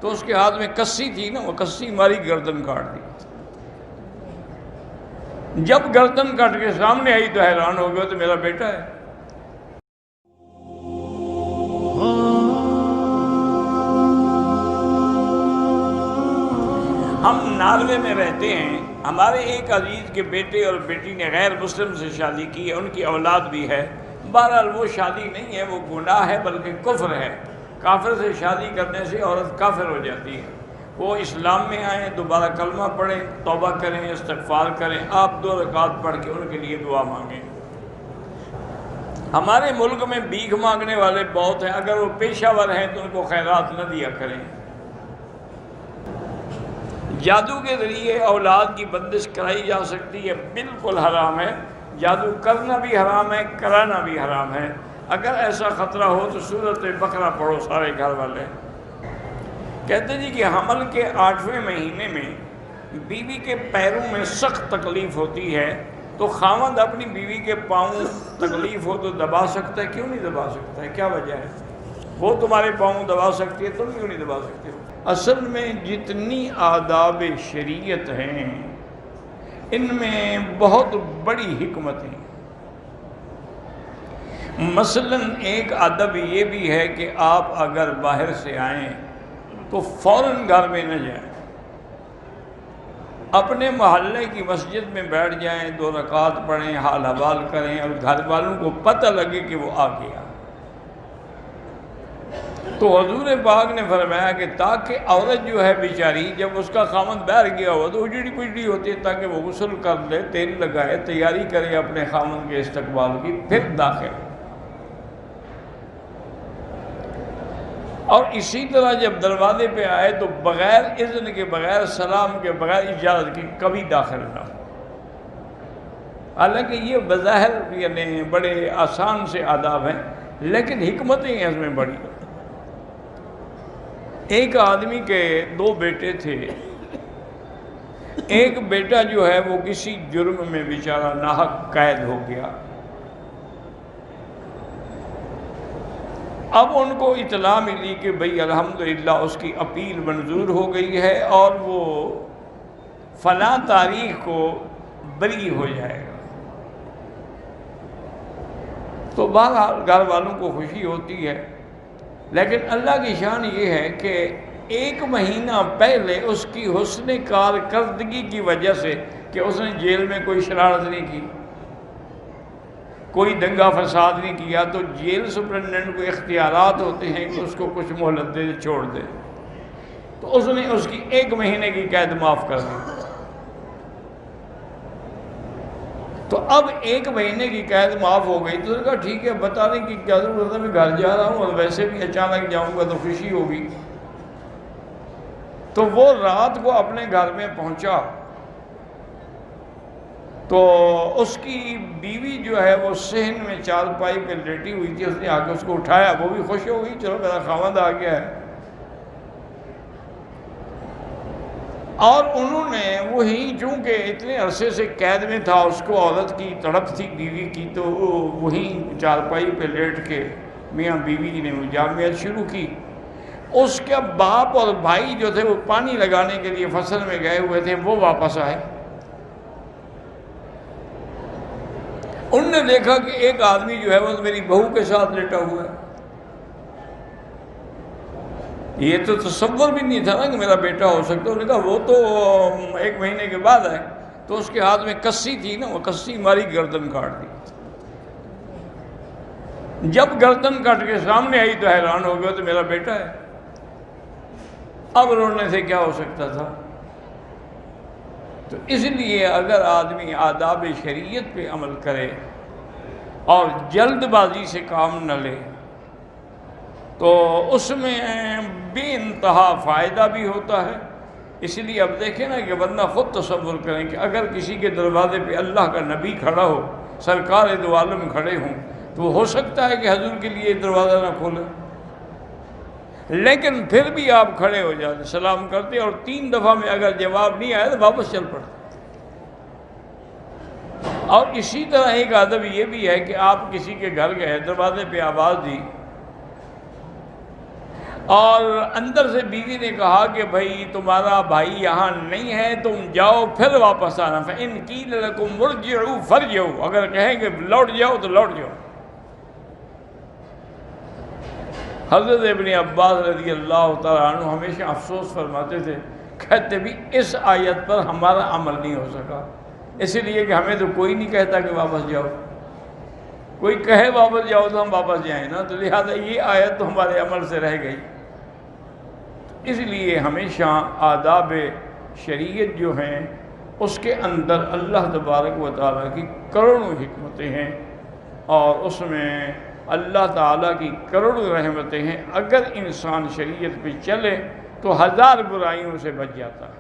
تو اس کے ہاتھ میں کسی تھی نا، وہ کسی ماری گردن کاٹ دی۔ جب گردن کٹ کے سامنے آئی تو حیران ہو گیا، تو میرا بیٹا ہے۔ ہم ناروے میں رہتے ہیں، ہمارے ایک عزیز کے بیٹے اور بیٹی نے غیر مسلم سے شادی کی ہے، ان کی اولاد بھی ہے۔ بہرحال وہ شادی نہیں ہے، وہ گناہ ہے بلکہ کفر ہے۔ کافر سے شادی کرنے سے عورت کافر ہو جاتی ہے۔ وہ اسلام میں آئیں، دوبارہ کلمہ پڑھیں، توبہ کریں، استغفار کریں، آپ 2 رکعت پڑھ کے ان کے لیے دعا مانگیں۔ ہمارے ملک میں بھیک مانگنے والے بہت ہیں، اگر وہ پیشہ ور ہیں تو ان کو خیرات نہ دیا کریں۔ جادو کے ذریعے اولاد کی بندش کرائی جا سکتی ہے، بالکل حرام ہے۔ جادو کرنا بھی حرام ہے، کرانا بھی حرام ہے۔ اگر ایسا خطرہ ہو تو سورۃ بقرہ پڑھو سارے گھر والے۔ کہتے جی کہ حمل کے 8ویں مہینے میں بیوی کے پیروں میں سخت تکلیف ہوتی ہے، تو خاوند اپنی بیوی کے پاؤں تکلیف ہو تو دبا سکتا ہے، کیوں نہیں دبا سکتا ہے؟ کیا وجہ ہے؟ وہ تمہارے پاؤں دبا سکتی ہے، تم کیوں نہیں دبا سکتے ہو؟ اصل میں جتنی آداب شریعت ہیں ان میں بہت بڑی حکمت ہیں۔ مثلا ایک ادب یہ بھی ہے کہ آپ اگر باہر سے آئیں تو فوراً گھر میں نہ جائیں، اپنے محلے کی مسجد میں بیٹھ جائیں، 2 رکعت پڑھیں، حال حوال کریں، اور گھر والوں کو پتہ لگے کہ وہ آ گیا۔ تو حضور پاک نے فرمایا کہ تاکہ عورت جو ہے بیچاری جب اس کا خاوند باہر گیا ہوا تو اجڑی پجڑی ہوتی ہے، تاکہ وہ غسل کر لے، تیل لگائے، تیاری کرے اپنے خاوند کے استقبال کی، پھر داخل۔ اور اسی طرح جب دروازے پہ آئے تو بغیر اذن کے، بغیر سلام کے، بغیر اجازت کے کبھی داخل نہ ہو۔ حالانکہ یہ بظاہر یعنی بڑے آسان سے آداب ہیں، لیکن حکمتیں ہیں اس میں بڑی۔ ایک آدمی کے 2 بیٹے تھے، ایک بیٹا جو ہے وہ کسی جرم میں بیچارہ ناحق قید ہو گیا۔ اب ان کو اطلاع ملی کہ بھئی الحمدللہ اس کی اپیل منظور ہو گئی ہے اور وہ فلاں تاریخ کو بری ہو جائے گا۔ تو بہرحال گھر والوں کو خوشی ہوتی ہے، لیکن اللہ کی شان یہ ہے کہ 1 مہینہ پہلے اس کی حسن کارکردگی کی وجہ سے کہ اس نے جیل میں کوئی شرارت نہیں کی، کوئی دنگا فساد نہیں کیا، تو جیل سپرنٹنڈنٹ کو اختیارات ہوتے ہیں کہ اس کو کچھ مہلت دے چھوڑ دے، تو اس نے اس کی 1 مہینے کی قید معاف کر دی۔ تو اب 1 مہینے کی قید معاف ہو گئی، تو اس نے کہا ٹھیک ہے، بتانے کی کیا ضرورت ہے، میں گھر جا رہا ہوں اور ویسے بھی اچانک جاؤں گا تو خوشی ہوگی۔ تو وہ رات کو اپنے گھر میں پہنچا تو اس کی بیوی جو ہے وہ صحن میں چارپائی پہ لیٹی ہوئی تھی، اس نے آ کے اس کو اٹھایا، وہ بھی خوش ہو گئی، چلو میرا خاوند آ گیا ہے۔ اور انہوں نے وہی، چونکہ اتنے عرصے سے قید میں تھا، اس کو عورت کی تڑپ تھی بیوی کی، تو وہی چارپائی پہ لیٹ کے میاں بیوی نے جامعت شروع کی۔ اس کے باپ اور بھائی جو تھے وہ پانی لگانے کے لیے فصل میں گئے ہوئے تھے، وہ واپس آئے۔ انہوں نے دیکھا کہ ایک آدمی جو ہے وہ میری بہو کے ساتھ لیٹا ہوا ہے۔ یہ تو تصور بھی نہیں تھا نا کہ میرا بیٹا ہو سکتا۔ انہوں نے کہا وہ تو 1 مہینے کے بعد آئے، تو اس کے ہاتھ میں کسی تھی نا، وہ کسی ماری گردن کاٹ دی۔ جب گردن کٹ کے سامنے آئی تو حیران ہو گیا، تو میرا بیٹا ہے۔ اب رونے سے کیا ہو سکتا تھا؟ تو اس لیے اگر آدمی آداب شریعت پہ عمل کرے اور جلد بازی سے کام نہ لے تو اس میں بے انتہا فائدہ بھی ہوتا ہے۔ اس لیے اب دیکھیں نا کہ بندہ خود تصور کریں کہ اگر کسی کے دروازے پہ اللہ کا نبی کھڑا ہو، سرکار دو عالم کھڑے ہوں، تو ہو سکتا ہے کہ حضور کے لیے دروازہ نہ کھولے، لیکن پھر بھی آپ کھڑے ہو جاتے، سلام کرتے، اور 3 دفعہ میں اگر جواب نہیں آیا تو واپس چل پڑتے۔ اور اسی طرح ایک ادب یہ بھی ہے کہ آپ کسی کے گھر گئے، دروازے پہ آواز دی، اور اندر سے بیوی نے کہا کہ بھائی تمہارا بھائی یہاں نہیں ہے، تم جاؤ پھر واپس آنا، فَإِنْ قِيلَ لَكُمْ ارْجِعُوا فَارْجِعُوا، اگر کہیں کہ لوٹ جاؤ تو لوٹ جاؤ۔ حضرت ابن عباس رضی اللہ تعالیٰ عنہ ہمیشہ افسوس فرماتے تھے، کہتے بھی اس آیت پر ہمارا عمل نہیں ہو سکا، اس لیے کہ ہمیں تو کوئی نہیں کہتا کہ واپس جاؤ، کوئی کہے واپس جاؤ تو ہم واپس جائیں نا، تو لہذا یہ آیت تو ہمارے عمل سے رہ گئی۔ اس لیے ہمیشہ آداب شریعت جو ہیں اس کے اندر اللہ تبارک و تعالیٰ کی کروڑوں حکمتیں ہیں، اور اس میں اللہ تعالیٰ کی کروڑوں رحمتیں ہیں۔ اگر انسان شریعت پہ چلے تو ہزار برائیوں سے بچ جاتا ہے۔